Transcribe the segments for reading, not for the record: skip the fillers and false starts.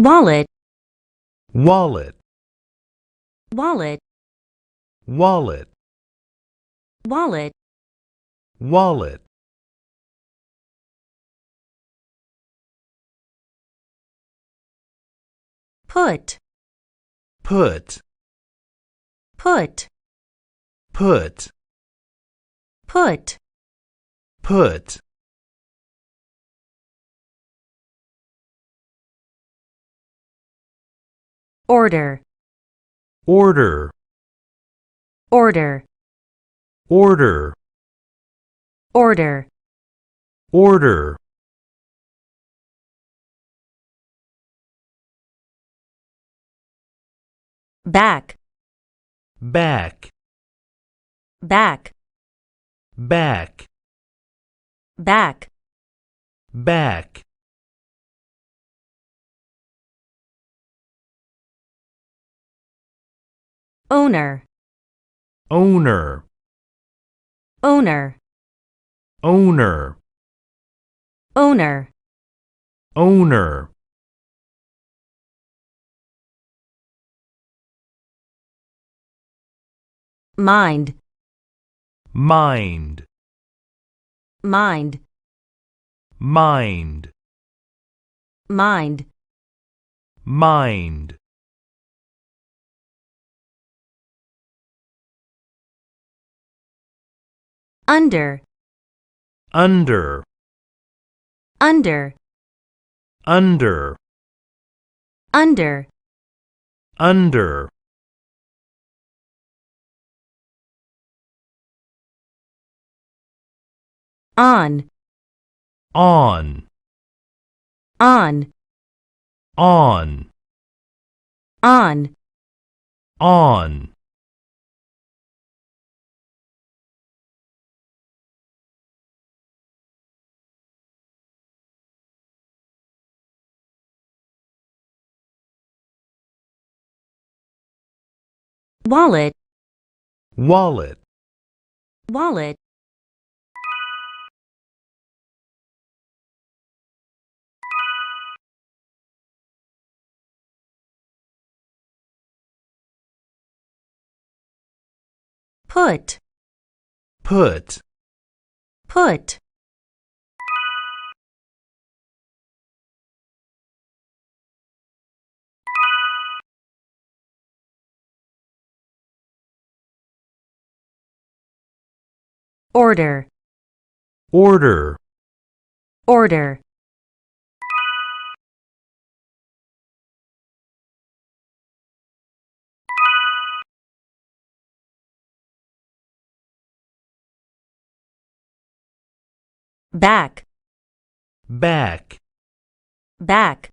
wallet, wallet, wallet, wallet, wallet, wallet. put, Put, put, put, put, put. order, Order, order, order, order, order. back, Back, back, back, back, back. owner, Owner, owner, owner, owner, owner. mind, Mind, mind, mind, mind, mind. under, Under, under, under, under, under. on, On, on, on, on, on. wallet, Wallet, wallet, put, put, put, order, order, order, back, back, back,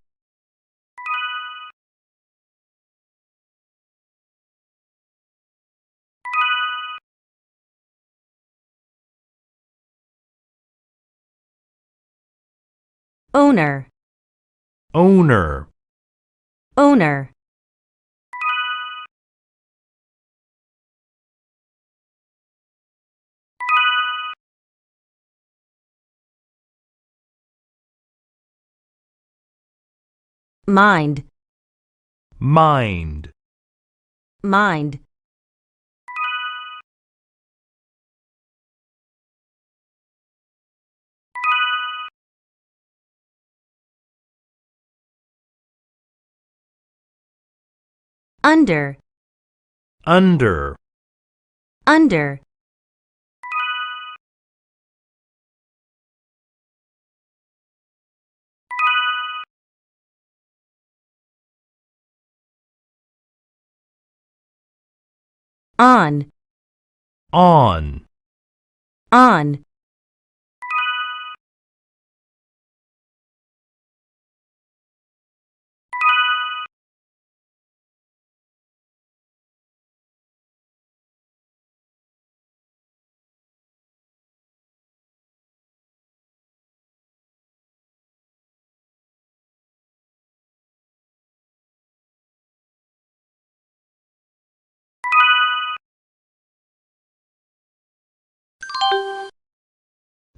owner, owner, owner, mind, mind, mind, under, under, under, on, on, on,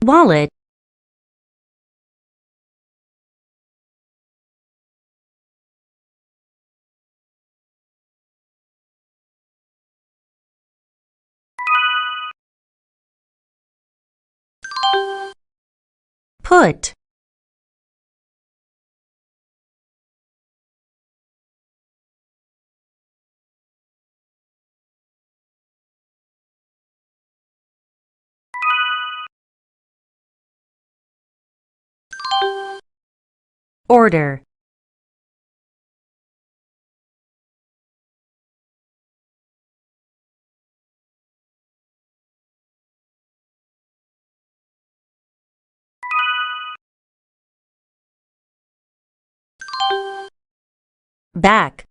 wallet, put, order, back,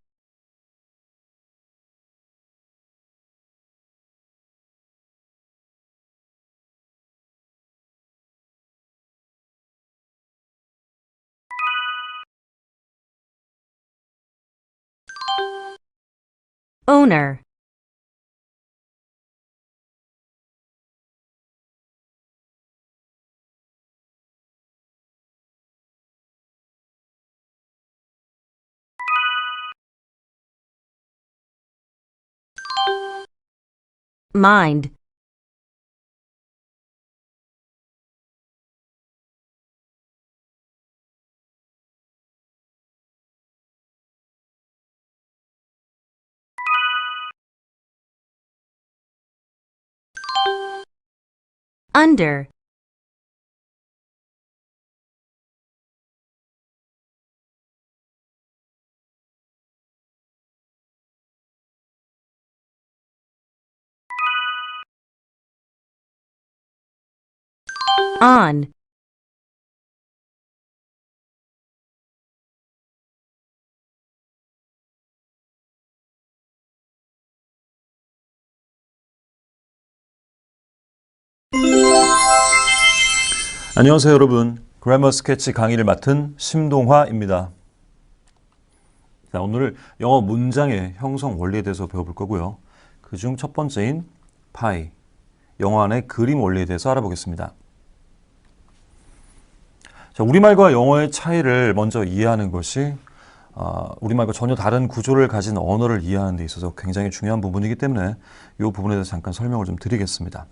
owner, mind, under, on, 안녕하세요 여러분. 그래머 스케치 강의를 맡은 심동화입니다. 자, 오늘 영어 문장의 형성 원리에 대해서 배워볼 거고요. 그중 첫 번째인 pie, 영어 안의 그림 원리에 대해서 알아보겠습니다. 자, 우리말과 영어의 차이를 먼저 이해하는 것이 우리말과 전혀 다른 구조를 가진 언어를 이해하는 데 있어서 굉장히 중요한 부분이기 때문에 이 부분에 대해서 잠깐 설명을 좀 드리겠습니다.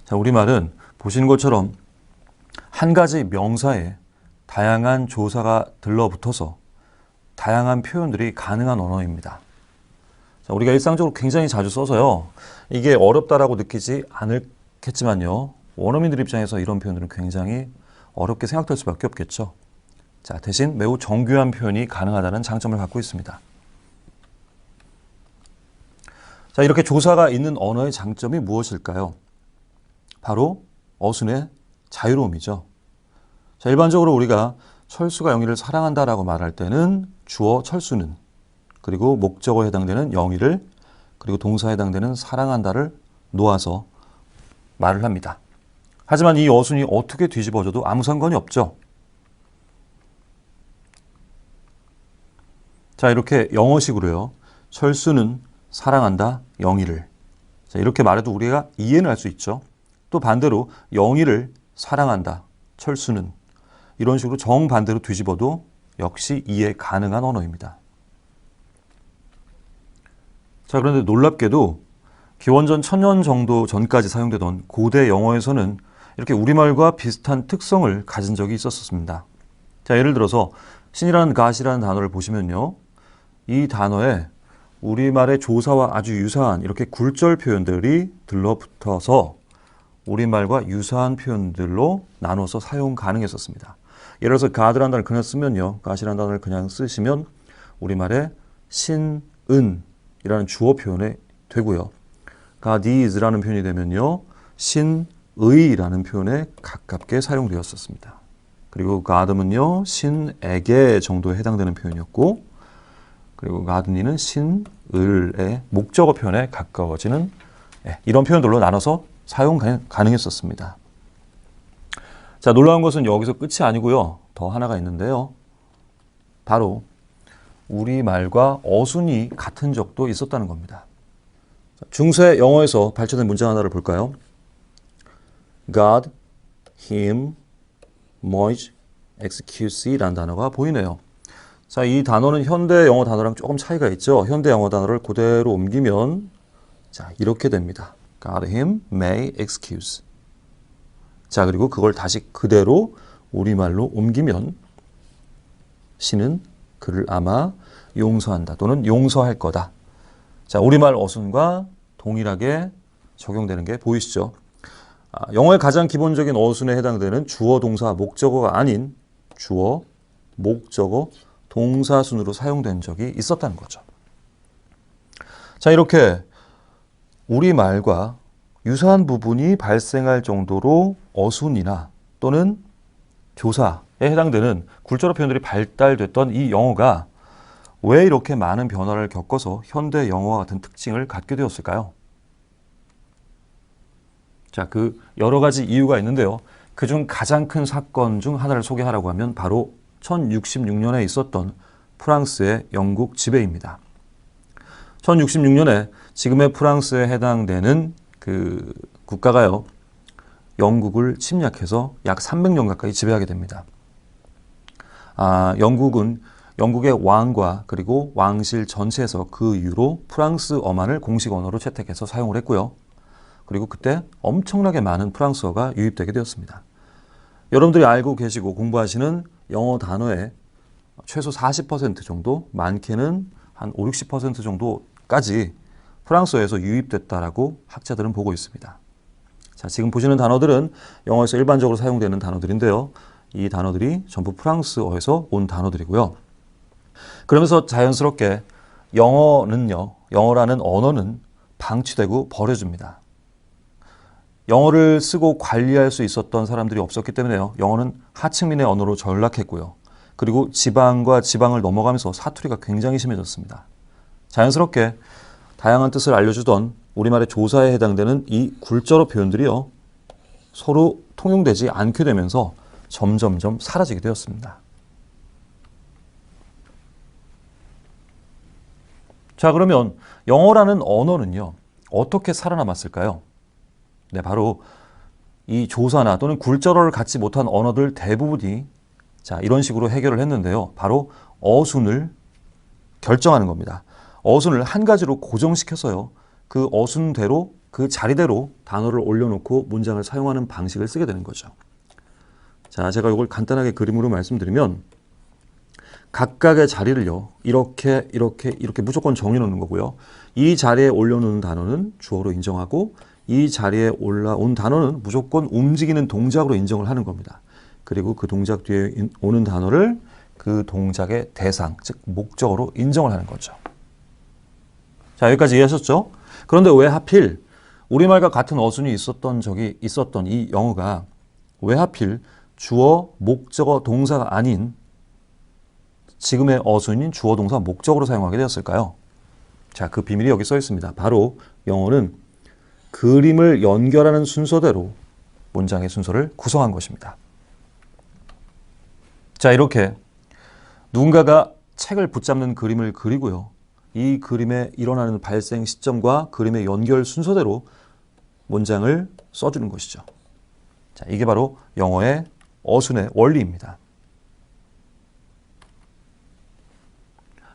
자, 우리말은 보시는 것처럼 한 가지 명사에 다양한 조사가 들러붙어서 다양한 표현들이 가능한 언어입니다. 자, 우리가 일상적으로 굉장히 자주 써서요. 이게 어렵다라고 느끼지 않겠지만요. 원어민들 입장에서 이런 표현들은 굉장히 어렵게 생각될 수밖에 없겠죠. 자, 대신 매우 정교한 표현이 가능하다는 장점을 갖고 있습니다. 자, 이렇게 조사가 있는 언어의 장점이 무엇일까요? 바로 어순의 자유로움이죠. 자, 일반적으로 우리가 철수가 영희를 사랑한다라고 말할 때는 주어 철수는, 그리고 목적어에 해당되는 영희를, 그리고 동사에 해당되는 사랑한다를 놓아서 말을 합니다. 하지만 이 어순이 어떻게 뒤집어져도 아무 상관이 없죠. 자, 이렇게 영어식으로요. 철수는 사랑한다 영희를. 자, 이렇게 말해도 우리가 이해는 할 수 있죠. 또 반대로 영희를 사랑한다 철수는, 이런 식으로 정반대로 뒤집어도 역시 이해 가능한 언어입니다. 자, 그런데 놀랍게도 기원전 1000년 정도 전까지 사용되던 고대 영어에서는 이렇게 우리말과 비슷한 특성을 가진 적이 있었습니다. 자, 예를 들어서 신이라는 갓이라는 단어를 보시면요. 이 단어에 우리말의 조사와 아주 유사한 이렇게 굴절 표현들이 들러붙어서 우리말과 유사한 표현들로 나눠서 사용 가능했었습니다. 예를 들어서 God라는 단어를 그냥 쓰면요. God이라는 단어를 그냥 쓰시면 우리말에 신은이라는 주어 표현이 되고요. God is라는 표현이 되면요. 신의라는 표현에 가깝게 사용되었었습니다. 그리고 God은요. 신에게 정도에 해당되는 표현이었고, 그리고 God니는 신을의 목적어 표현에 가까워지는 이런 표현들로 나눠서 사용 가능했었습니다. 자, 놀라운 것은 여기서 끝이 아니고요. 더 하나가 있는데요. 바로 우리말과 어순이 같은 적도 있었다는 겁니다. 중세 영어에서 발전된 문장 하나를 볼까요? God, him, might, excuse라는 단어가 보이네요. 자, 이 단어는 현대 영어 단어랑 조금 차이가 있죠. 현대 영어 단어를 그대로 옮기면 자, 이렇게 됩니다. God, him, may, excuse. 자, 그리고 그걸 다시 그대로 우리말로 옮기면 신은 그를 아마 용서한다 또는 용서할 거다. 자, 우리말 어순과 동일하게 적용되는 게 보이시죠? 영어의 가장 기본적인 어순에 해당되는 주어, 동사, 목적어가 아닌 주어, 목적어, 동사순으로 사용된 적이 있었다는 거죠. 자, 이렇게 우리말과 유사한 부분이 발생할 정도로 어순이나 또는 조사에 해당되는 굴절어 표현들이 발달됐던 이 영어가 왜 이렇게 많은 변화를 겪어서 현대 영어와 같은 특징을 갖게 되었을까요? 자, 그 여러 가지 이유가 있는데요. 그중 가장 큰 사건 중 하나를 소개하라고 하면 바로 1066년에 있었던 프랑스의 영국 지배입니다. 1066년에 지금의 프랑스에 해당되는 그 국가가요, 영국을 침략해서 약 300년 가까이 지배하게 됩니다. 영국은 영국의 왕과 그리고 왕실 전체에서 그 이후로 프랑스어만을 공식 언어로 채택해서 사용을 했고요. 그리고 그때 엄청나게 많은 프랑스어가 유입되게 되었습니다. 여러분들이 알고 계시고 공부하시는 영어 단어의 최소 40% 정도, 많게는 한 5, 60% 정도까지 프랑스어에서 유입됐다라고 학자들은 보고 있습니다. 자, 지금 보시는 단어들은 영어에서 일반적으로 사용되는 단어들인데요. 이 단어들이 전부 프랑스어에서 온 단어들이고요. 그러면서 자연스럽게 영어라는 언어는 방치되고 버려집니다. 영어를 쓰고 관리할 수 있었던 사람들이 없었기 때문에요. 영어는 하층민의 언어로 전락했고요. 그리고 지방과 지방을 넘어가면서 사투리가 굉장히 심해졌습니다. 자연스럽게 다양한 뜻을 알려주던 우리말의 조사에 해당되는 이 굴절어 표현들이요, 서로 통용되지 않게 되면서 점점점 사라지게 되었습니다. 자, 그러면 영어라는 언어는요, 어떻게 살아남았을까요? 네, 바로 이 조사나 또는 굴절어를 갖지 못한 언어들 대부분이 자, 이런 식으로 해결을 했는데요. 바로 어순을 결정하는 겁니다. 어순을 한 가지로 고정시켜서요, 그 어순대로, 그 자리대로 단어를 올려놓고 문장을 사용하는 방식을 쓰게 되는 거죠. 자, 제가 이걸 간단하게 그림으로 말씀드리면 각각의 자리를요, 이렇게 무조건 정해 놓는 거고요. 이 자리에 올려놓는 단어는 주어로 인정하고 이 자리에 올라온 단어는 무조건 움직이는 동작으로 인정을 하는 겁니다. 그리고 그 동작 뒤에 오는 단어를 그 동작의 대상, 즉 목적어로 인정을 하는 거죠. 자, 여기까지 이해하셨죠? 그런데 왜 하필 우리말과 같은 어순이 있었던 이 영어가 왜 하필 주어, 목적어, 동사가 아닌 지금의 어순인 주어, 동사, 목적어로 사용하게 되었을까요? 자, 그 비밀이 여기 써 있습니다. 바로 영어는 그림을 연결하는 순서대로 문장의 순서를 구성한 것입니다. 자, 이렇게 누군가가 책을 붙잡는 그림을 그리고요, 이 그림에 일어나는 발생 시점과 그림의 연결 순서대로 문장을 써주는 것이죠. 자, 이게 바로 영어의 어순의 원리입니다.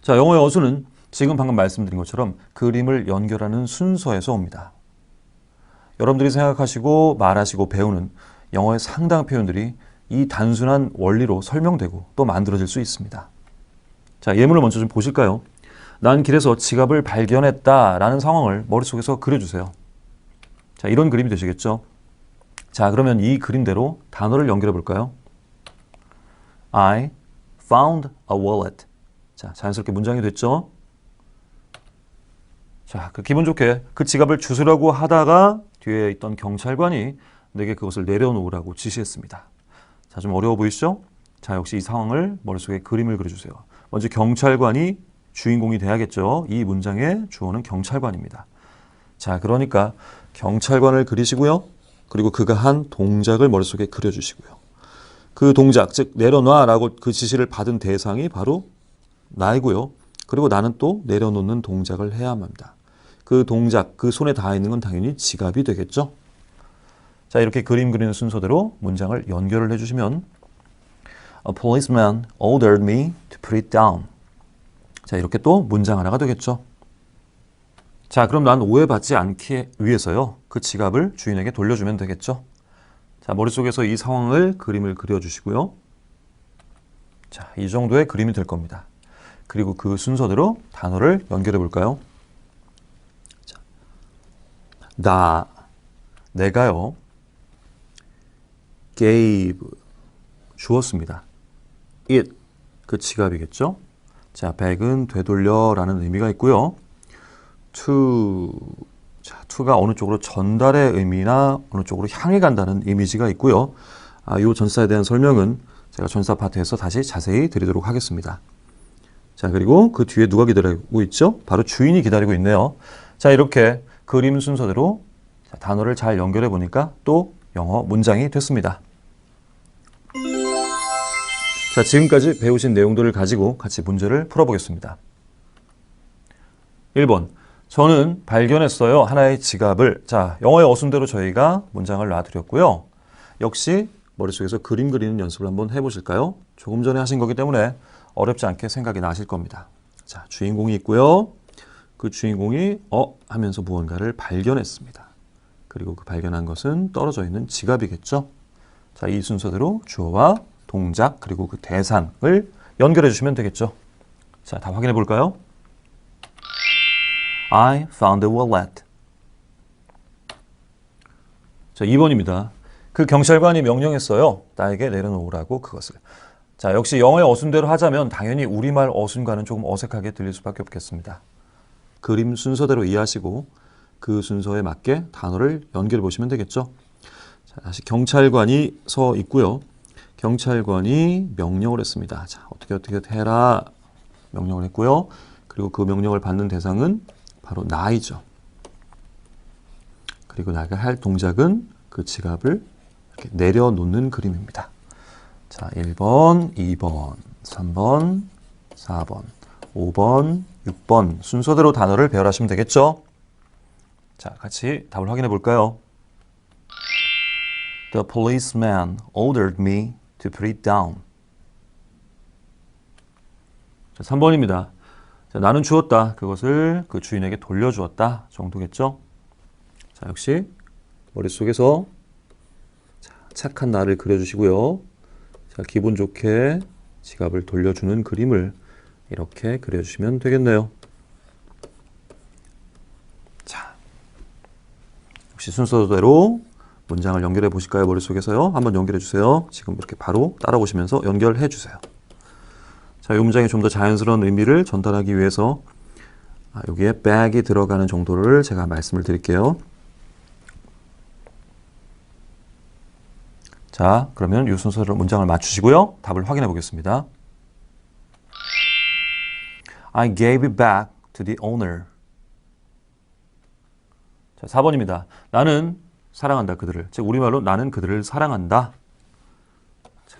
자, 영어의 어순은 지금 방금 말씀드린 것처럼 그림을 연결하는 순서에서 옵니다. 여러분들이 생각하시고 말하시고 배우는 영어의 상당 표현들이 이 단순한 원리로 설명되고 또 만들어질 수 있습니다. 자, 예문을 먼저 좀 보실까요? 난 길에서 지갑을 발견했다라는 상황을 머릿속에서 그려주세요. 자, 이런 그림이 되시겠죠? 자, 그러면 이 그림대로 단어를 연결해 볼까요? I found a wallet. 자, 자연스럽게 문장이 됐죠? 자, 기분 좋게 그 지갑을 주스려고 하다가 뒤에 있던 경찰관이 내게 그것을 내려놓으라고 지시했습니다. 자, 좀 어려워 보이시죠? 자, 역시 이 상황을 머릿속에 그림을 그려주세요. 먼저 경찰관이 주인공이 돼야겠죠. 이 문장의 주어는 경찰관입니다. 자, 그러니까 경찰관을 그리시고요. 그리고 그가 한 동작을 머릿속에 그려주시고요. 그 동작, 즉 내려놔라고 그 지시를 받은 대상이 바로 나이고요. 그리고 나는 또 내려놓는 동작을 해야 합니다. 그 동작, 그 손에 닿아 있는 건 당연히 지갑이 되겠죠. 자, 이렇게 그림 그리는 순서대로 문장을 연결을 해주시면 A policeman ordered me to put it down. 자, 이렇게 또 문장 하나가 되겠죠. 자, 그럼 난 오해받지 않기 위해서요, 그 지갑을 주인에게 돌려주면 되겠죠. 자, 머릿속에서 이 상황을 그림을 그려주시고요. 자, 이 정도의 그림이 될 겁니다. 그리고 그 순서대로 단어를 연결해 볼까요? 자, 내가요. gave, 주었습니다. it, 그 지갑이겠죠? 자, back은 되돌려라는 의미가 있고요. to, 자, to가 어느 쪽으로 전달의 의미나 어느 쪽으로 향해 간다는 이미지가 있고요. 이 전사에 대한 설명은 제가 전사 파트에서 다시 자세히 드리도록 하겠습니다. 자, 그리고 그 뒤에 누가 기다리고 있죠? 바로 주인이 기다리고 있네요. 자, 이렇게 그림 순서대로 단어를 잘 연결해 보니까 또 영어 문장이 됐습니다. 자, 지금까지 배우신 내용들을 가지고 같이 문제를 풀어보겠습니다. 1번. 저는 발견했어요. 하나의 지갑을. 자, 영어의 어순대로 저희가 문장을 놔드렸고요. 역시 머릿속에서 그림 그리는 연습을 한번 해보실까요? 조금 전에 하신 거기 때문에 어렵지 않게 생각이 나실 겁니다. 자, 주인공이 있고요. 그 주인공이 하면서 무언가를 발견했습니다. 그리고 그 발견한 것은 떨어져 있는 지갑이겠죠. 자, 이 순서대로 주어와 동작 그리고 그 대상을 연결해 주시면 되겠죠. 자, 다 확인해 볼까요? I found a wallet. 자, 2번입니다. 그 경찰관이 명령했어요. 나에게 내려놓으라고 그것을. 자, 역시 영어의 어순대로 하자면 당연히 우리말 어순과는 조금 어색하게 들릴 수밖에 없겠습니다. 그림 순서대로 이해하시고 그 순서에 맞게 단어를 연결해 보시면 되겠죠. 자, 다시 경찰관이 서 있고요. 경찰관이 명령을 했습니다. 자, 어떻게 해라 명령을 했고요. 그리고 그 명령을 받는 대상은 바로 나이죠. 그리고 나가 할 동작은 그 지갑을 이렇게 내려놓는 그림입니다. 자, 1번, 2번, 3번, 4번, 5번, 6번 순서대로 단어를 배열하시면 되겠죠. 자, 같이 답을 확인해 볼까요? The policeman ordered me to put it down. 자, 3번입니다. 자, 나는 주었다. 그것을 그 주인에게 돌려주었다. 정도겠죠? 자, 역시 머릿속에서 착한 나를 그려주시고요. 자, 기분 좋게 지갑을 돌려주는 그림을 이렇게 그려주시면 되겠네요. 자, 역시 순서대로 문장을 연결해 보실까요? 머릿속에서요. 한번 연결해 주세요. 지금 이렇게 바로 따라오시면서 연결해 주세요. 자, 이 문장에 좀 더 자연스러운 의미를 전달하기 위해서 여기에 bag이 들어가는 정도를 제가 말씀을 드릴게요. 자, 그러면 이 순서로 문장을 맞추시고요. 답을 확인해 보겠습니다. I gave it back to the owner. 자, 4번입니다. 나는 사랑한다 그들을. 즉 우리말로 나는 그들을 사랑한다. 자,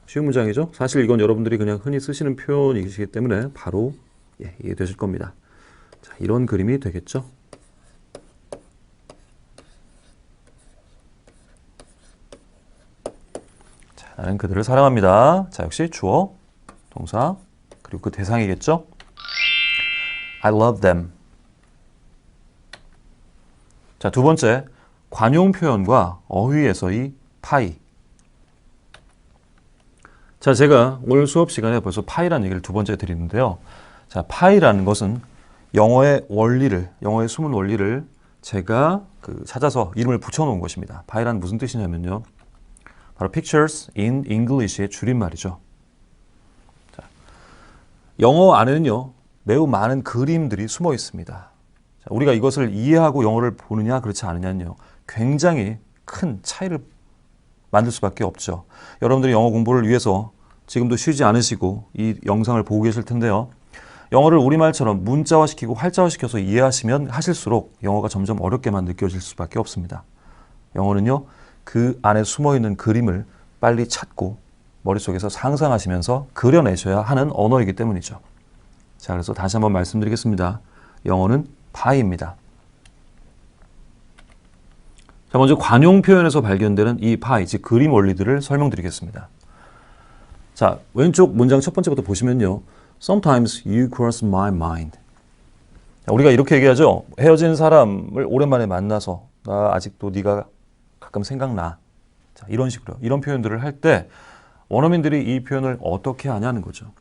쉬운 문장이죠. 사실 이건 여러분들이 그냥 흔히 쓰시는 표현이시기 때문에 바로 이해되실 겁니다. 자, 이런 그림이 되겠죠. 자, 나는 그들을 사랑합니다. 자, 역시 주어, 동사, 그리고 그 대상이겠죠. I love them. 자, 두 번째. 관용 표현과 어휘에서의 파이. 자, 제가 오늘 수업 시간에 벌써 파이라는 얘기를 두 번째 드리는데요. 자, 파이라는 것은 영어의 원리를, 영어의 숨은 원리를 제가 찾아서 이름을 붙여놓은 것입니다. 파이란 무슨 뜻이냐면요. 바로 Pictures in English의 줄임말이죠. 자, 영어 안에는요, 매우 많은 그림들이 숨어 있습니다. 자, 우리가 이것을 이해하고 영어를 보느냐, 그렇지 않느냐는요, 굉장히 큰 차이를 만들 수밖에 없죠. 여러분들이 영어 공부를 위해서 지금도 쉬지 않으시고 이 영상을 보고 계실 텐데요. 영어를 우리말처럼 문자화시키고 활자화시켜서 이해하시면 하실수록 영어가 점점 어렵게만 느껴질 수밖에 없습니다. 영어는요, 그 안에 숨어있는 그림을 빨리 찾고 머릿속에서 상상하시면서 그려내셔야 하는 언어이기 때문이죠. 자, 그래서 다시 한번 말씀드리겠습니다. 영어는 파이입니다. 자, 먼저 관용 표현에서 발견되는 이 파이, 즉 그림 원리들을 설명드리겠습니다. 자, 왼쪽 문장 첫 번째부터 보시면요. Sometimes you cross my mind. 자, 우리가 이렇게 얘기하죠. 헤어진 사람을 오랜만에 만나서 나 아직도 네가 가끔 생각나. 자, 이런 식으로 이런 표현들을 할 때 원어민들이 이 표현을 어떻게 하냐는 거죠.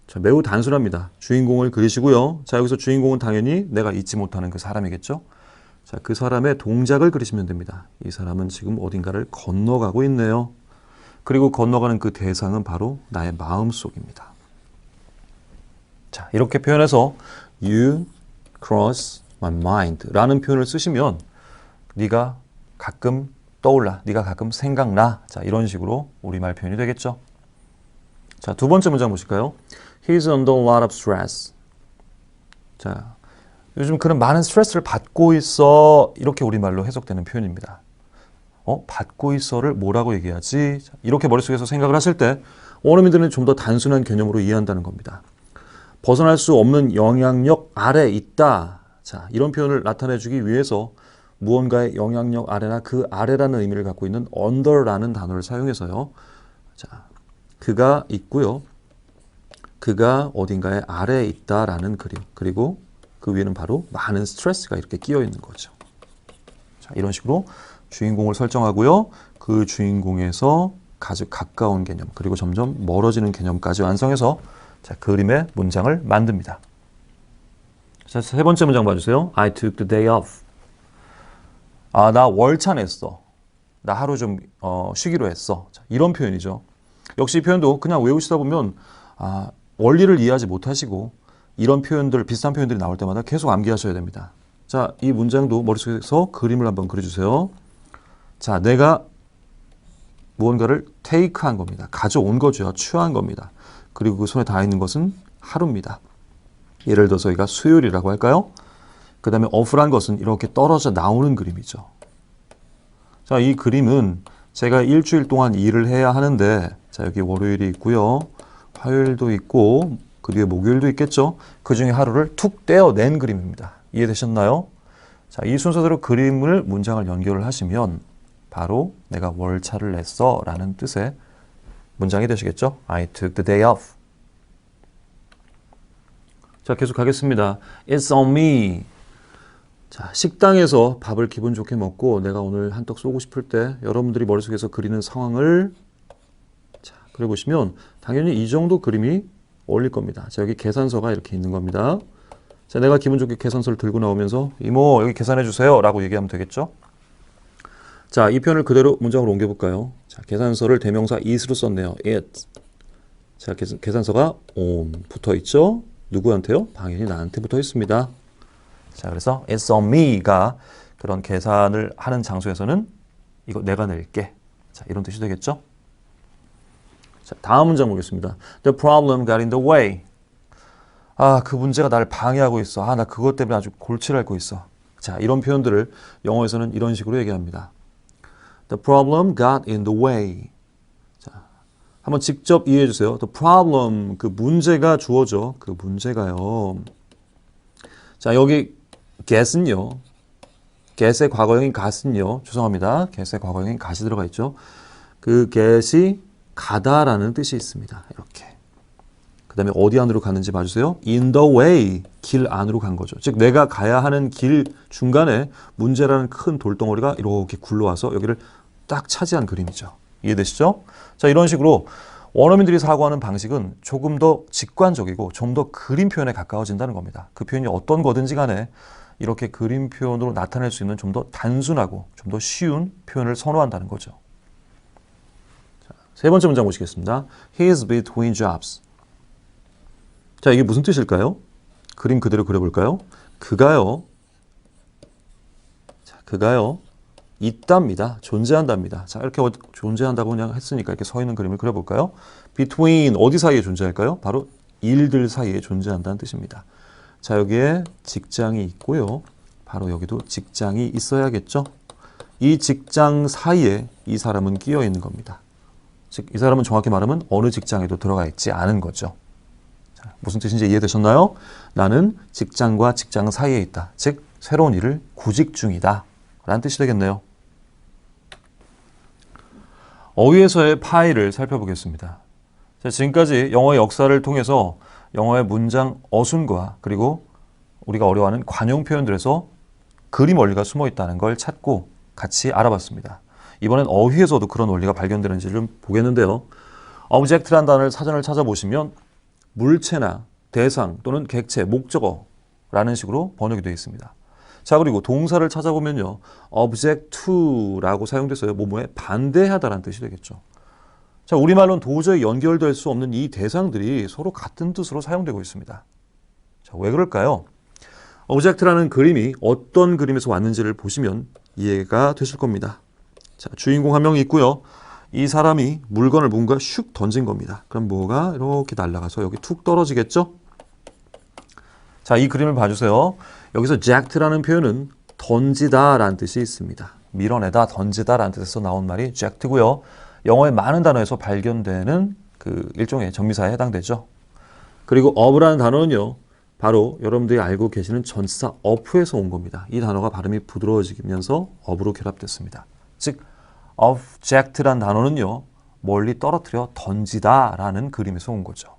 자, 매우 단순합니다. 주인공을 그리시고요. 자, 여기서 주인공은 당연히 내가 잊지 못하는 그 사람이겠죠. 자, 그 사람의 동작을 그리시면 됩니다. 이 사람은 지금 어딘가를 건너가고 있네요. 그리고 건너가는 그 대상은 바로 나의 마음속입니다. 자, 이렇게 표현해서 You cross my mind 라는 표현을 쓰시면 네가 가끔 떠올라, 네가 가끔 생각나. 자, 이런 식으로 우리말 표현이 되겠죠. 자, 두 번째 문장 보실까요? He's under a lot of stress. 자, 요즘 그는 많은 스트레스를 받고 있어. 이렇게 우리말로 해석되는 표현입니다. 받고 있어를 뭐라고 얘기하지? 자, 이렇게 머릿속에서 생각을 하실 때 원어민들은 좀 더 단순한 개념으로 이해한다는 겁니다. 벗어날 수 없는 영향력 아래 있다. 자, 이런 표현을 나타내주기 위해서 무언가의 영향력 아래나 그 아래라는 의미를 갖고 있는 under라는 단어를 사용해서요. 자, 그가 있고요. 그가 어딘가에 아래에 있다라는 그림. 그리고 그 위에는 바로 많은 스트레스가 이렇게 끼어 있는 거죠. 자, 이런 식으로 주인공을 설정하고요. 그 주인공에서 아주 가까운 개념, 그리고 점점 멀어지는 개념까지 완성해서 자, 그림의 문장을 만듭니다. 자, 세 번째 문장 봐주세요. I took the day off. 아, 나 월차 냈어. 나 하루 좀 쉬기로 했어. 자, 이런 표현이죠. 역시 이 표현도 그냥 외우시다 보면 원리를 이해하지 못하시고 이런 표현들, 비슷한 표현들이 나올 때마다 계속 암기하셔야 됩니다. 자, 이 문장도 머릿속에서 그림을 한번 그려주세요. 자, 내가 무언가를 테이크한 겁니다. 가져온 거죠. 취한 겁니다. 그리고 그 손에 닿아 있는 것은 하루입니다. 예를 들어서 여기가 수요일이라고 할까요? 그 다음에 off란 것은 이렇게 떨어져 나오는 그림이죠. 자, 이 그림은 제가 일주일 동안 일을 해야 하는데 자, 여기 월요일이 있고요. 화요일도 있고 그 뒤에 목요일도 있겠죠. 그 중에 하루를 툭 떼어낸 그림입니다. 이해되셨나요? 자, 이 순서대로 그림을 문장을 연결을 하시면 바로 내가 월차를 냈어 라는 뜻의 문장이 되시겠죠? I took the day off. 자, 계속 가겠습니다. It's on me. 자, 식당에서 밥을 기분 좋게 먹고 내가 오늘 한턱 쏘고 싶을 때 여러분들이 머릿속에서 그리는 상황을 자, 그려보시면 당연히 이 정도 그림이 어울릴 겁니다. 자, 여기 계산서가 이렇게 있는 겁니다. 자, 내가 기분 좋게 계산서를 들고 나오면서 이모 여기 계산해 주세요 라고 얘기하면 되겠죠. 자, 이 표현을 그대로 문장으로 옮겨볼까요? 자, 계산서를 대명사 it으로 썼네요. it. 자, 계산서가 on 붙어 있죠. 누구한테요? 당연히 나한테 붙어 있습니다. 자, 그래서 it's on me가 그런 계산을 하는 장소에서는 이거 내가 낼게. 자, 이런 뜻이 되겠죠. 자, 다음 문장 보겠습니다. The problem got in the way. 아, 그 문제가 나를 방해하고 있어. 아, 나 그것 때문에 아주 골치를 앓고 있어. 자, 이런 표현들을 영어에서는 이런 식으로 얘기합니다. The problem got in the way. 자, 한번 직접 이해해 주세요. The problem, 그 문제가 주어져. 그 문제가요. 자, 여기 get은요. get의 과거형인 got은요. 죄송합니다. get의 과거형인 got이 들어가 있죠. 그 get이 가다라는 뜻이 있습니다. 이렇게. 그 다음에 어디 안으로 가는지 봐주세요. In the way, 길 안으로 간 거죠. 즉 내가 가야 하는 길 중간에 문제라는 큰 돌덩어리가 이렇게 굴러와서 여기를 딱 차지한 그림이죠. 이해되시죠? 자, 이런 식으로 원어민들이 사고하는 방식은 조금 더 직관적이고 좀 더 그림 표현에 가까워진다는 겁니다. 그 표현이 어떤 거든지 간에 이렇게 그림 표현으로 나타낼 수 있는 좀 더 단순하고 좀 더 쉬운 표현을 선호한다는 거죠. 자, 세 번째 문장 보시겠습니다. He is between jobs. 자, 이게 무슨 뜻일까요? 그림 그대로 그려볼까요? 그가요. 자, 그가요. 있답니다. 존재한답니다. 자, 이렇게 존재한다고 그냥 했으니까 이렇게 서 있는 그림을 그려볼까요? Between 어디 사이에 존재할까요? 바로 일들 사이에 존재한다는 뜻입니다. 자, 여기에 직장이 있고요. 바로 여기도 직장이 있어야겠죠? 이 직장 사이에 이 사람은 끼어 있는 겁니다. 즉, 이 사람은 정확히 말하면 어느 직장에도 들어가 있지 않은 거죠. 자, 무슨 뜻인지 이해되셨나요? 나는 직장과 직장 사이에 있다. 즉, 새로운 일을 구직 중이다. 라는 뜻이 되겠네요. 어휘에서의 파일을 살펴보겠습니다. 자, 지금까지 영어의 역사를 통해서 영어의 문장 어순과 그리고 우리가 어려워하는 관용 표현들에서 그림 원리가 숨어 있다는 걸 찾고 같이 알아봤습니다. 이번엔 어휘에서도 그런 원리가 발견되는지 좀 보겠는데요. object라는 단어를 사전을 찾아보시면 물체나 대상 또는 객체, 목적어라는 식으로 번역이 되어 있습니다. 자, 그리고 동사를 찾아보면요. object to라고 사용돼서요. 뭐뭐에 반대하다라는 뜻이 되겠죠. 자, 우리말로는 도저히 연결될 수 없는 이 대상들이 서로 같은 뜻으로 사용되고 있습니다. 자, 왜 그럴까요? object라는 그림이 어떤 그림에서 왔는지를 보시면 이해가 되실 겁니다. 자, 주인공 한 명이 있고요. 이 사람이 물건을 뭔가 슉 던진 겁니다. 그럼 뭐가 이렇게 날아가서 여기 툭 떨어지겠죠? 자, 이 그림을 봐주세요. 여기서 eject라는 표현은 던지다 라는 뜻이 있습니다. 밀어내다, 던지다 라는 뜻에서 나온 말이 eject고요. 영어의 많은 단어에서 발견되는 그 일종의 전미사에 해당되죠. 그리고 of라는 단어는요. 바로 여러분들이 알고 계시는 전치사 of에서 온 겁니다. 이 단어가 발음이 부드러워지면서 of로 결합됐습니다. 즉, object라는 단어는요. 멀리 떨어뜨려 던지다 라는 그림에서 온 거죠.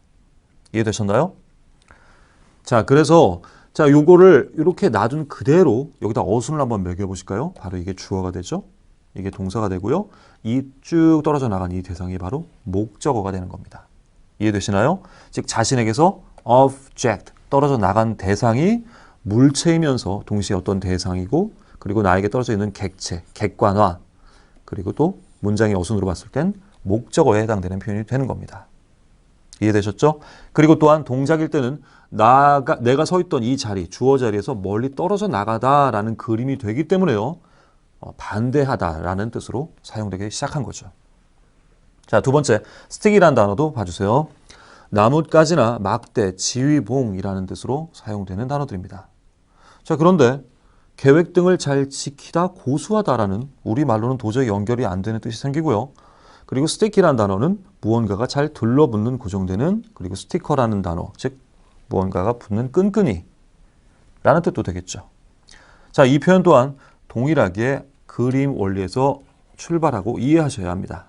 이해되셨나요? 자, 그래서 자, 요거를 이렇게 놔둔 그대로 여기다 어순을 한번 매겨보실까요? 바로 이게 주어가 되죠. 이게 동사가 되고요. 이 쭉 떨어져 나간 이 대상이 바로 목적어가 되는 겁니다. 이해되시나요? 즉 자신에게서 object, 떨어져 나간 대상이 물체이면서 동시에 어떤 대상이고 그리고 나에게 떨어져 있는 객체, 객관화 그리고 또 문장의 어순으로 봤을 땐 목적어에 해당되는 표현이 되는 겁니다. 이해되셨죠? 그리고 또한 동작일 때는 내가 서 있던 이 자리, 주어 자리에서 멀리 떨어져 나가다라는 그림이 되기 때문에요. 반대하다라는 뜻으로 사용되기 시작한 거죠. 자, 두 번째, 스틱이라는 단어도 봐주세요. 나뭇가지나 막대, 지휘봉이라는 뜻으로 사용되는 단어들입니다. 자, 그런데 계획 등을 잘 지키다, 고수하다라는 우리말로는 도저히 연결이 안 되는 뜻이 생기고요. 그리고 스티키라는 단어는 무언가가 잘 들러붙는, 고정되는, 그리고 스티커라는 단어, 즉 무언가가 붙는 끈끈이 라는 뜻도 되겠죠. 자, 이 표현 또한 동일하게 그림 원리에서 출발하고 이해하셔야 합니다.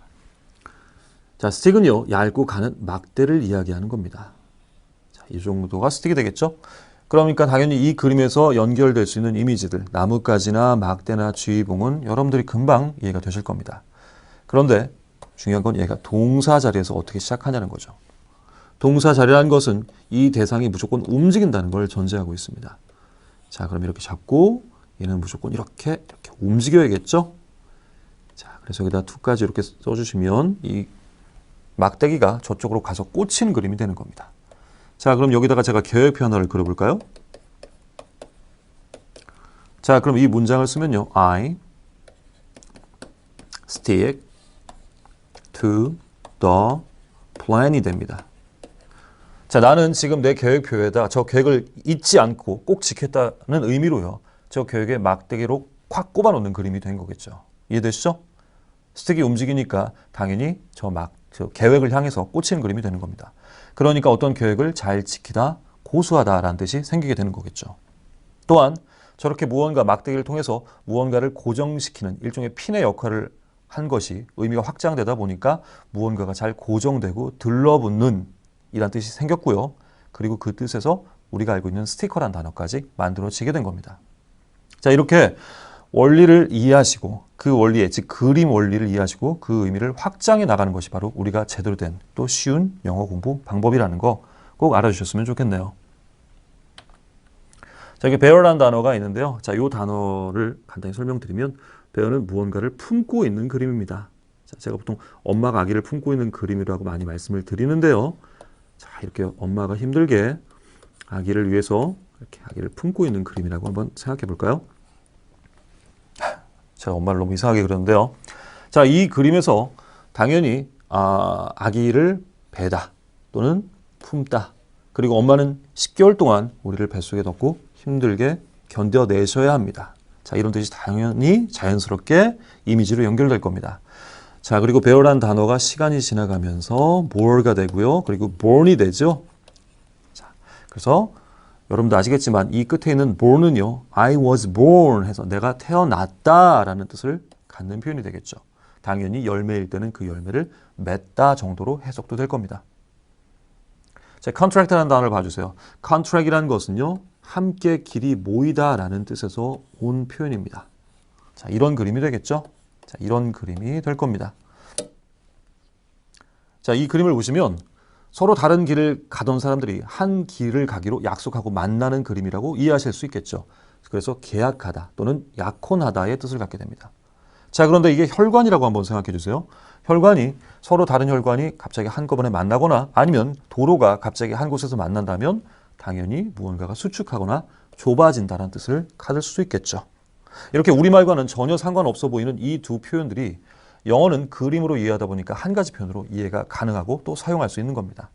자, 스틱은요, 얇고 가는 막대를 이야기하는 겁니다. 자, 이 정도가 스틱이 되겠죠? 그러니까 당연히 이 그림에서 연결될 수 있는 이미지들, 나뭇가지나 막대나 지휘봉은 여러분들이 금방 이해가 되실 겁니다. 그런데 중요한 건 얘가 동사 자리에서 어떻게 시작하냐는 거죠. 동사 자리라는 것은 이 대상이 무조건 움직인다는 걸 전제하고 있습니다. 자, 그럼 이렇게 잡고 얘는 무조건 이렇게 움직여야겠죠? 자, 그래서 여기다 투까지 이렇게 써주시면 이 막대기가 저쪽으로 가서 꽂히는 그림이 되는 겁니다. 자, 그럼 여기다가 제가 계획표 하나를 그려볼까요? 자, 그럼 이 문장을 쓰면요. I stick to the plan이 됩니다. 자, 나는 지금 내 계획표에다 저 계획을 잊지 않고 꼭 지켰다는 의미로요. 저 계획에 막대기로 콱 꼽아놓는 그림이 된 거겠죠. 이해되시죠? 스틱이 움직이니까 당연히 저 계획을 향해서 꽂히는 그림이 되는 겁니다. 그러니까 어떤 계획을 잘 지키다, 고수하다라는 뜻이 생기게 되는 거겠죠. 또한 저렇게 무언가 막대기를 통해서 무언가를 고정시키는 일종의 핀의 역할을 한 것이 의미가 확장되다 보니까 무언가가 잘 고정되고 들러붙는 이란 뜻이 생겼고요. 그리고 그 뜻에서 우리가 알고 있는 스티커란 단어까지 만들어지게 된 겁니다. 자, 이렇게 원리를 이해하시고 그 원리에, 즉 그림 원리를 이해하시고 그 의미를 확장해 나가는 것이 바로 우리가 제대로 된 또 쉬운 영어 공부 방법이라는 거 꼭 알아주셨으면 좋겠네요. 자, 여기 bear라는 단어가 있는데요. 자, 이 단어를 간단히 설명드리면 bear는 무언가를 품고 있는 그림입니다. 자, 제가 보통 엄마가 아기를 품고 있는 그림이라고 많이 말씀을 드리는데요. 자, 이렇게 엄마가 힘들게 아기를 위해서 이렇게 아기를 품고 있는 그림이라고 한번 생각해 볼까요? 제가 엄마를 너무 이상하게 그렸는데요. 자, 이 그림에서 당연히 아기를 배다 또는 품다. 그리고 엄마는 10개월 동안 우리를 뱃속에 넣고 힘들게 견뎌내셔야 합니다. 자, 이런 뜻이 당연히 자연스럽게 이미지로 연결될 겁니다. 자, 그리고 bear라는 단어가 시간이 지나가면서 more가 되고요. 그리고 born이 되죠. 자, 그래서 여러분도 아시겠지만 이 끝에 있는 born은요. I was born 해서 내가 태어났다라는 뜻을 갖는 표현이 되겠죠. 당연히 열매일 때는 그 열매를 맺다 정도로 해석도 될 겁니다. 자, contract라는 단어를 봐주세요. contract이라는 것은요. 함께 길이 모이다라는 뜻에서 온 표현입니다. 자, 이런 그림이 되겠죠. 자, 이런 그림이 될 겁니다. 자, 이 그림을 보시면 서로 다른 길을 가던 사람들이 한 길을 가기로 약속하고 만나는 그림이라고 이해하실 수 있겠죠. 그래서 계약하다 또는 약혼하다의 뜻을 갖게 됩니다. 자, 그런데 이게 혈관이라고 한번 생각해 주세요. 혈관이 서로 다른 혈관이 갑자기 한꺼번에 만나거나 아니면 도로가 갑자기 한 곳에서 만난다면 당연히 무언가가 수축하거나 좁아진다는 뜻을 가질 수 있겠죠. 이렇게 우리말과는 전혀 상관없어 보이는 이 두 표현들이 영어는 그림으로 이해하다 보니까 한 가지 표현으로 이해가 가능하고 또 사용할 수 있는 겁니다.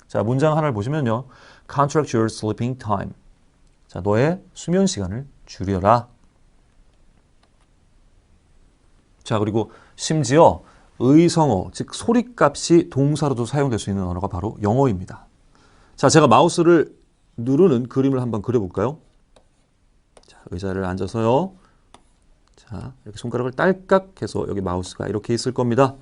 자, 문장 하나를 보시면요. Contract your sleeping time. 자, 너의 수면 시간을 줄여라. 자, 그리고 심지어 의성어, 즉 소리값이 동사로도 사용될 수 있는 언어가 바로 영어입니다. 자, 제가 마우스를 누르는 그림을 한번 그려볼까요? 자, 의자를 앉아서요. 자, 이렇게 손가락을 딸깍 해서 여기 마우스가 이렇게 있을 겁니다.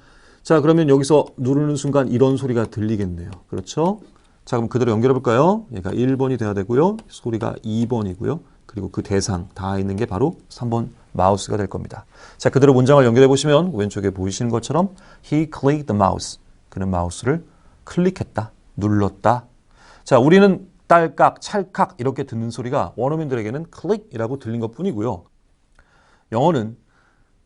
자, 그러면 여기서 누르는 순간 이런 소리가 들리겠네요. 그렇죠? 자, 그럼 그대로 연결해 볼까요? 얘가 1번이 돼야 되고요. 소리가 2번이고요. 그리고 그 대상 다 있는 게 바로 3번 마우스가 될 겁니다. 자, 그대로 문장을 연결해 보시면 왼쪽에 보이시는 것처럼 He clicked the mouse. 그는 마우스를 클릭했다, 눌렀다. 자, 우리는 딸깍, 찰칵 이렇게 듣는 소리가 원어민들에게는 클릭이라고 들린 것뿐이고요. 영어는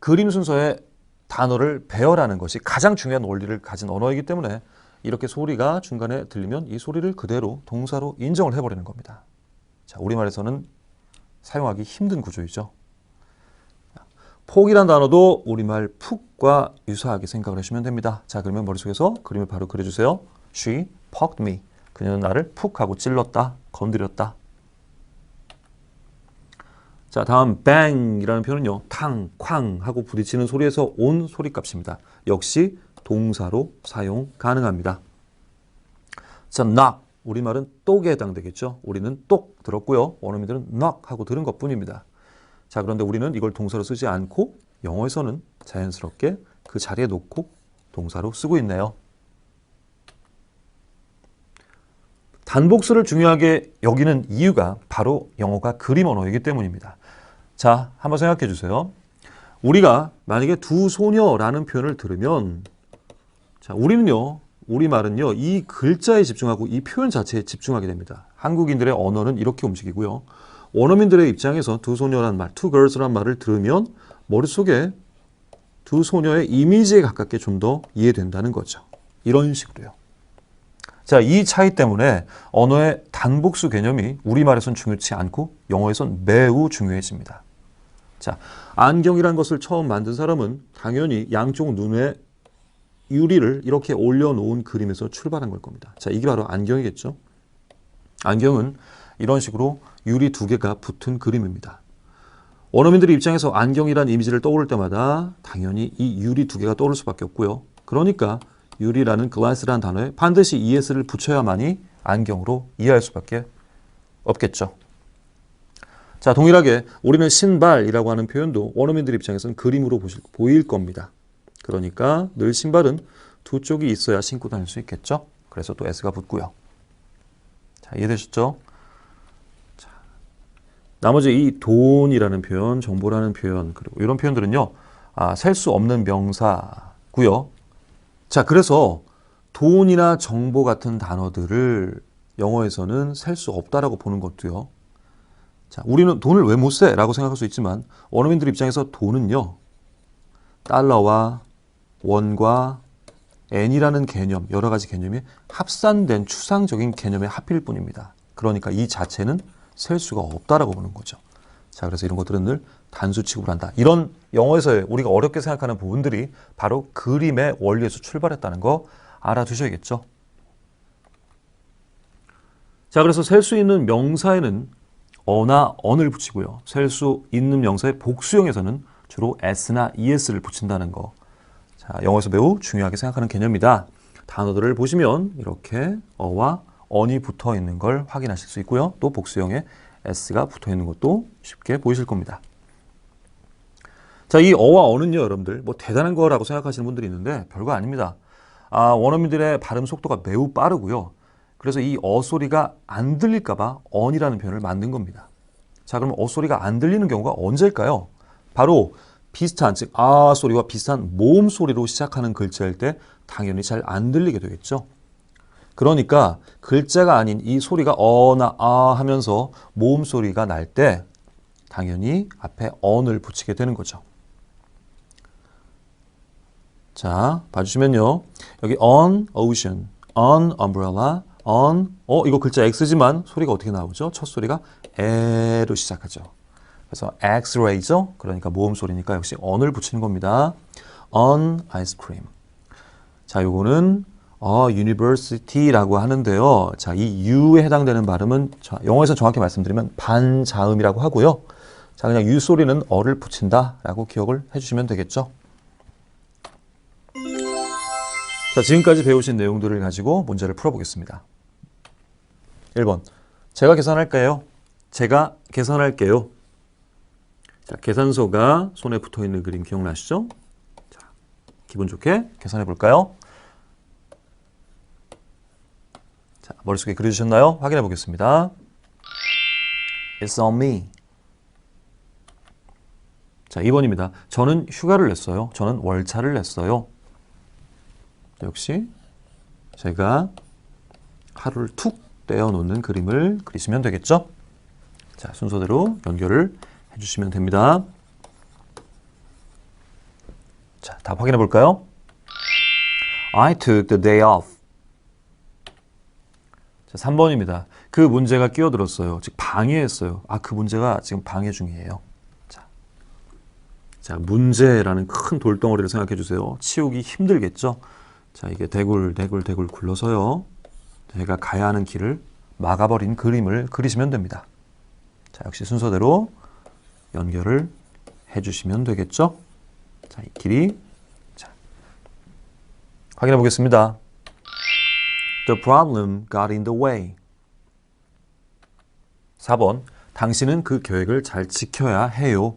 그림 순서의 단어를 배열하는 것이 가장 중요한 원리를 가진 언어이기 때문에 이렇게 소리가 중간에 들리면 이 소리를 그대로 동사로 인정을 해버리는 겁니다. 자, 우리말에서는 사용하기 힘든 구조이죠. 폭이란 단어도 우리말 푹과 유사하게 생각을 하시면 됩니다. 자, 그러면 머릿속에서 그림을 바로 그려주세요. She poked me. 그녀는 나를 푹 하고 찔렀다, 건드렸다. 자, 다음 bang이라는 표현은요. 탕, 쾅 하고 부딪히는 소리에서 온 소리값입니다. 역시 동사로 사용 가능합니다. 자, knock. 우리말은 똑에 해당되겠죠. 우리는 똑 들었고요. 원어민들은 knock 하고 들은 것뿐입니다. 자, 그런데 우리는 이걸 동사로 쓰지 않고 영어에서는 자연스럽게 그 자리에 놓고 동사로 쓰고 있네요. 단복수를 중요하게 여기는 이유가 바로 영어가 그림 언어이기 때문입니다. 자, 한번 생각해 주세요. 우리가 만약에 두 소녀라는 표현을 들으면 자, 우리는요. 우리말은요. 이 글자에 집중하고 이 표현 자체에 집중하게 됩니다. 한국인들의 언어는 이렇게 움직이고요. 원어민들의 입장에서 두 소녀란 말, two girls란 말을 들으면 머릿속에 두 소녀의 이미지에 가깝게 좀 더 이해된다는 거죠. 이런 식으로요. 자, 이 차이 때문에 언어의 단복수 개념이 우리말에선 중요치 않고 영어에선 매우 중요해집니다. 자, 안경이란 것을 처음 만든 사람은 당연히 양쪽 눈에 유리를 이렇게 올려놓은 그림에서 출발한 걸 겁니다. 자, 이게 바로 안경이겠죠. 안경은 이런 식으로 유리 두 개가 붙은 그림입니다. 원어민들의 입장에서 안경이란 이미지를 떠오를 때마다 당연히 이 유리 두 개가 떠오를 수밖에 없고요. 그러니까 유리라는 glass라는 단어에 반드시 es를 붙여야만이 안경으로 이해할 수밖에 없겠죠. 자, 동일하게 우리는 신발이라고 하는 표현도 원어민들 입장에서는 그림으로 보일 겁니다. 그러니까 늘 신발은 두 쪽이 있어야 신고 다닐 수 있겠죠. 그래서 또 s가 붙고요. 자, 이해되셨죠? 자, 나머지 이 돈이라는 표현, 정보라는 표현, 그리고 이런 표현들은요, 셀 수 없는 명사고요. 자, 그래서 돈이나 정보 같은 단어들을 영어에서는 셀 수 없다라고 보는 것도요. 자, 우리는 돈을 왜 못 세? 라고 생각할 수 있지만 원어민들 입장에서 돈은요. 달러와 원과 N이라는 개념, 여러 가지 개념이 합산된 추상적인 개념의 합일 뿐입니다. 그러니까 이 자체는 셀 수가 없다라고 보는 거죠. 자, 그래서 이런 것들은 늘 단수 취급을 한다. 이런 영어에서 우리가 어렵게 생각하는 부분들이 바로 그림의 원리에서 출발했다는 거 알아두셔야겠죠. 자, 그래서 셀 수 있는 명사에는 어나 언을 붙이고요. 셀 수 있는 명사의 복수형에서는 주로 s나 es를 붙인다는 거. 자, 영어에서 매우 중요하게 생각하는 개념이다. 단어들을 보시면 이렇게 어와 언이 붙어 있는 걸 확인하실 수 있고요. 또 복수형에 s가 붙어 있는 것도 쉽게 보이실 겁니다. 자, 이 어와 언은요, 여러분들 뭐 대단한 거라고 생각하시는 분들이 있는데 별거 아닙니다. 원어민들의 발음 속도가 매우 빠르고요. 그래서 이 어 소리가 안 들릴까 봐 언이라는 표현을 만든 겁니다. 자, 그럼 어 소리가 안 들리는 경우가 언제일까요? 바로 비슷한, 즉 아 소리와 비슷한 모음 소리로 시작하는 글자일 때 당연히 잘 안 들리게 되겠죠. 그러니까 글자가 아닌 이 소리가 어나 아 하면서 모음 소리가 날 때 당연히 앞에 on을 붙이게 되는 거죠. 자, 봐주시면요. 여기 on ocean, on umbrella, on 이거 글자 X지만 소리가 어떻게 나오죠? 첫 소리가 에로 시작하죠. 그래서 X-ray죠. 그러니까 모음 소리니까 역시 on을 붙이는 겁니다. on ice cream. 자, 요거는 university라고 하는데요. 자, 이 U에 해당되는 발음은 영어에서 정확히 말씀드리면 반자음이라고 하고요. 자, 그냥 U 소리는 어를 붙인다라고 기억을 해주시면 되겠죠. 자, 지금까지 배우신 내용들을 가지고 문제를 풀어보겠습니다. 1번. 제가 계산할까요? 제가 계산할게요. 자, 계산서가 손에 붙어 있는 그림 기억나시죠? 자, 기분 좋게 계산해 볼까요? 자, 머릿속에 그려주셨나요? 확인해 보겠습니다. It's on me. 자, 2번입니다. 저는 휴가를 냈어요. 저는 월차를 냈어요. 역시 제가 하루를 툭 떼어놓는 그림을 그리시면 되겠죠? 자, 순서대로 연결을 해주시면 됩니다. 자, 답 확인해 볼까요? I took the day off. 자, 3번입니다. 그 문제가 끼어들었어요. 즉 방해했어요. 그 문제가 지금 방해 중이에요. 자, 문제라는 큰 돌덩어리를 생각해 주세요. 치우기 힘들겠죠? 자, 이게 대굴 굴러서요. 제가 가야 하는 길을 막아버린 그림을 그리시면 됩니다. 자, 역시 순서대로 연결을 해주시면 되겠죠? 자, 이 길이. 자, 확인해 보겠습니다. The problem got in the way. 4번. 당신은 그 계획을 잘 지켜야 해요.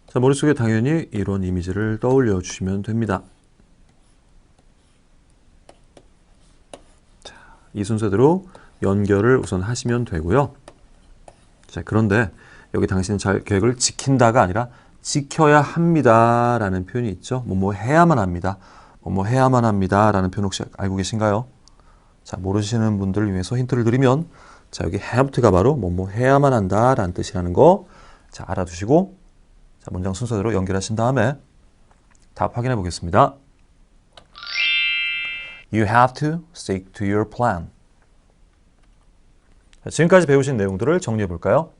자, 머릿속에 당연히 이런 이미지를 떠올려 주시면 됩니다. 자, 이 순서대로 연결을 우선 하시면 되고요. 자, 그런데 여기 당신은 잘 계획을 지킨다가 아니라 지켜야 합니다 라는 표현이 있죠. 뭐뭐 해야만 합니다. 뭐뭐 해야만 합니다 라는 표현 혹시 알고 계신가요? 자, 모르시는 분들을 위해서 힌트를 드리면, 자, 여기 have가 바로 뭐뭐 해야만 한다 라는 뜻이라는 거, 자, 알아두시고, 자, 문장 순서대로 연결하신 다음에 답 확인해 보겠습니다. You have to stick to your plan. 자, 지금까지 배우신 내용들을 정리해 볼까요?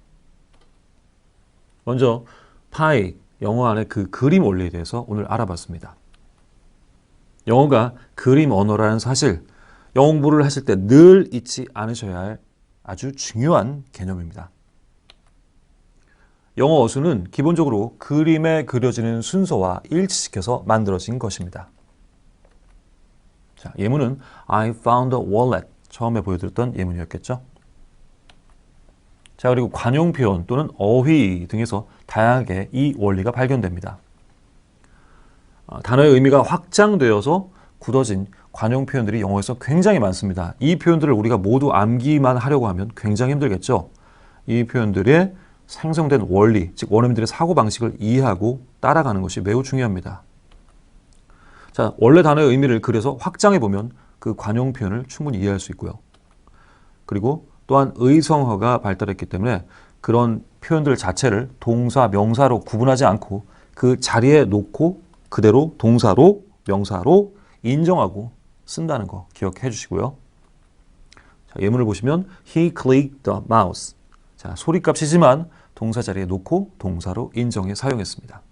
먼저 파이, 영어 안에 그 그림 원리에 대해서 오늘 알아봤습니다. 영어가 그림 언어라는 사실, 영어 공부를 하실 때 늘 잊지 않으셔야 할 아주 중요한 개념입니다. 영어 어수는 기본적으로 그림에 그려지는 순서와 일치시켜서 만들어진 것입니다. 자, 예문은 I found a wallet. 처음에 보여드렸던 예문이었겠죠. 자, 그리고 관용 표현 또는 어휘 등에서 다양하게 이 원리가 발견됩니다. 단어의 의미가 확장되어서 굳어진 관용 표현들이 영어에서 굉장히 많습니다. 이 표현들을 우리가 모두 암기만 하려고 하면 굉장히 힘들겠죠. 이 표현들의 생성된 원리, 즉 원어민들의 사고방식을 이해하고 따라가는 것이 매우 중요합니다. 자, 원래 단어의 의미를 그려서 확장해보면 그 관용 표현을 충분히 이해할 수 있고요. 그리고 또한 의성어가 발달했기 때문에 그런 표현들 자체를 동사, 명사로 구분하지 않고 그 자리에 놓고 그대로 동사로, 명사로 인정하고 쓴다는 거 기억해 주시고요. 자, 예문을 보시면 He clicked the mouse. 자, 소리값이지만 동사 자리에 놓고 동사로 인정해 사용했습니다.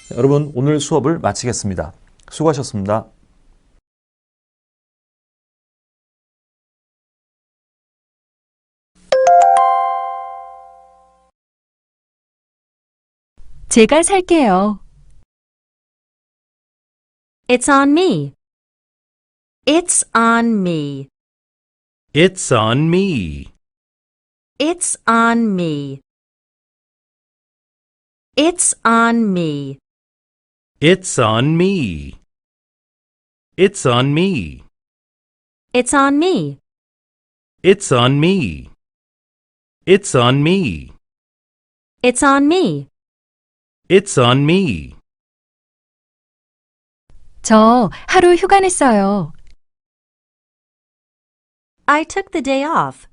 자, 여러분, 오늘 수업을 마치겠습니다. 수고하셨습니다. 제가 살게요. It's on me. It's on me. It's on me. It's on me. It's on me. It's on me. It's on me. It's on me. It's on me. It's on me. It's on me. It's on me. 저 하루 휴가 냈어요. I took the day off.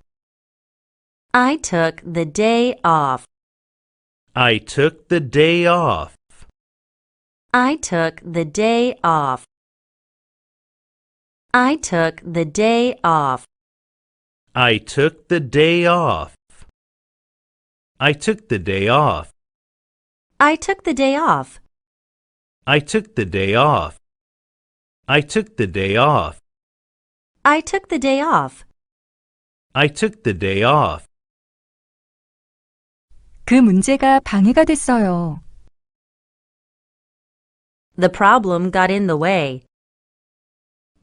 I took the day off. I took the day off. I took the day off. I took the day off. I took the day off. I took the day off. I took the day off. I took the day off. I took the day off. I took the day off. I took the day off. 그 문제가 방해가 됐어요. The problem got in the way.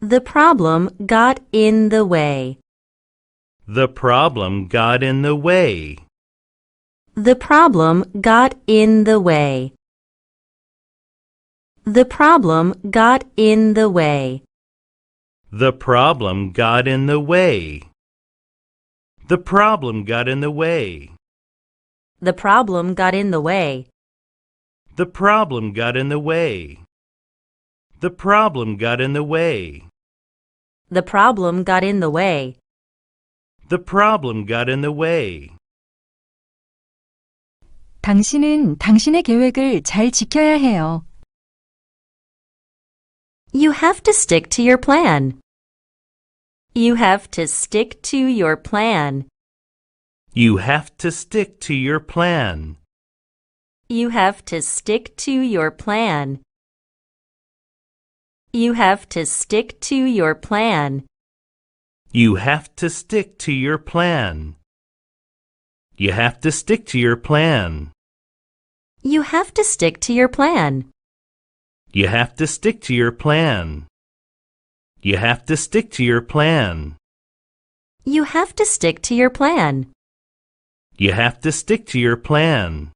The problem got in the way. The problem got in the way. The problem got in the way. The problem got in the way. The problem got in the way. The problem got in the way. The problem got in the way. The problem got in the way. The problem got in the way. The problem got in the way. The problem got in the way. 당신은 당신의 계획을 잘 지켜야 해요. You have to stick to your plan. You have to stick to your plan. You have to stick to your plan. You have to stick to your plan. You have to stick to your plan. You have to stick to your plan. You have to stick to your plan. You have to stick to your plan. You have to stick to your plan. You have to stick to your plan. You have to stick to your plan. You have to stick to your plan.